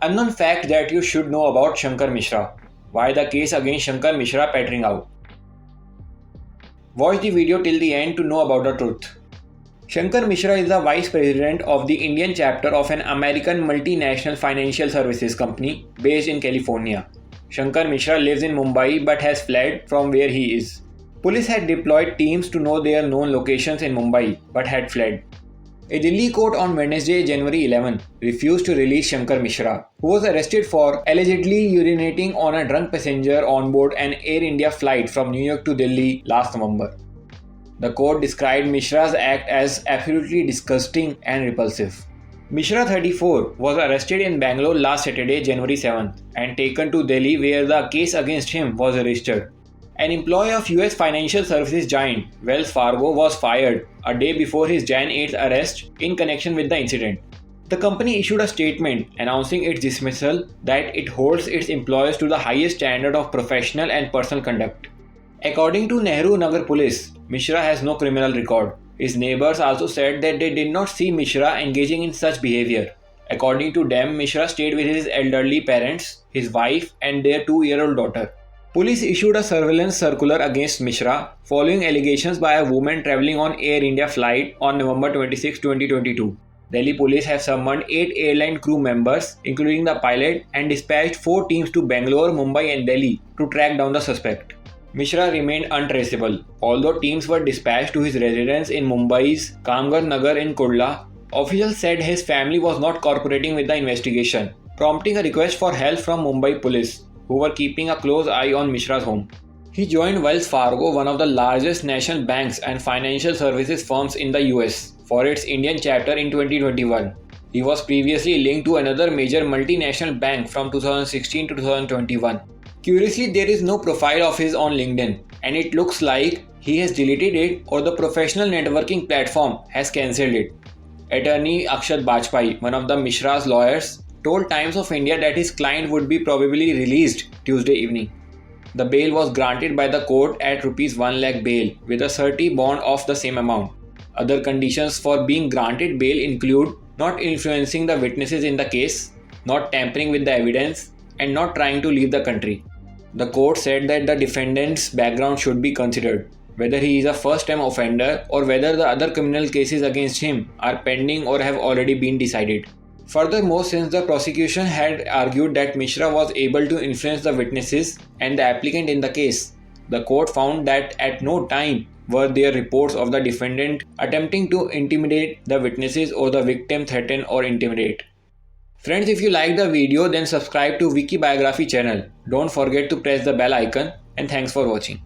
Unknown fact that you should know about Shankar Mishra. Why the case against Shankar Mishra petering out. Watch the video till the end to know about the truth. Shankar Mishra is the vice president of the Indian chapter of an American multinational financial services company based in California. Shankar Mishra lives in Mumbai but has fled from where he is. Police had deployed teams to know their known locations in Mumbai but had fled. A Delhi court on Wednesday, January 11, refused to release Shankar Mishra, who was arrested for allegedly urinating on a drunk passenger on board an Air India flight from New York to Delhi last November. The court described Mishra's act as absolutely disgusting and repulsive. Mishra, 34, was arrested in Bangalore last Saturday, January 7th, and taken to Delhi where the case against him was registered. An employee of US financial services giant Wells Fargo was fired a day before his Jan 8th arrest in connection with the incident. The company issued a statement announcing its dismissal that it holds its employees to the highest standard of professional and personal conduct. According to Nehru Nagar Police, Mishra has no criminal record. His neighbors also said that they did not see Mishra engaging in such behavior. According to them, Mishra stayed with his elderly parents, his wife, and their 2-year-old daughter. Police issued a surveillance circular against Mishra following allegations by a woman traveling on Air India flight on November 26, 2022. Delhi police have summoned 8 airline crew members, including the pilot, and dispatched 4 teams to Bangalore, Mumbai, and Delhi to track down the suspect. Mishra remained untraceable. Although teams were dispatched to his residence in Mumbai's Kamgar Nagar in Kurla, officials said his family was not cooperating with the investigation, prompting a request for help from Mumbai police, who were keeping a close eye on Mishra's home. He joined Wells Fargo, one of the largest national banks and financial services firms in the US, for its Indian chapter in 2021. He was previously linked to another major multinational bank from 2016 to 2021. Curiously, there is no profile of his on LinkedIn, and it looks like he has deleted it or the professional networking platform has cancelled it. Attorney Akshat Bajpai, one of the Mishra's lawyers, told Times of India that his client would be probably released Tuesday evening. The bail was granted by the court at Rs 1 lakh bail with a surety bond of the same amount. Other conditions for being granted bail include not influencing the witnesses in the case, not tampering with the evidence, and not trying to leave the country. The court said that the defendant's background should be considered, whether he is a first-time offender or whether the other criminal cases against him are pending or have already been decided. Furthermore, since the prosecution had argued that Mishra was able to influence the witnesses and the applicant in the case, the court found that at no time were there reports of the defendant attempting to intimidate the witnesses or the victim threaten or intimidate. Friends, if you like the video, then subscribe to Wiki Biography channel. Don't forget to press the bell icon, and thanks for watching.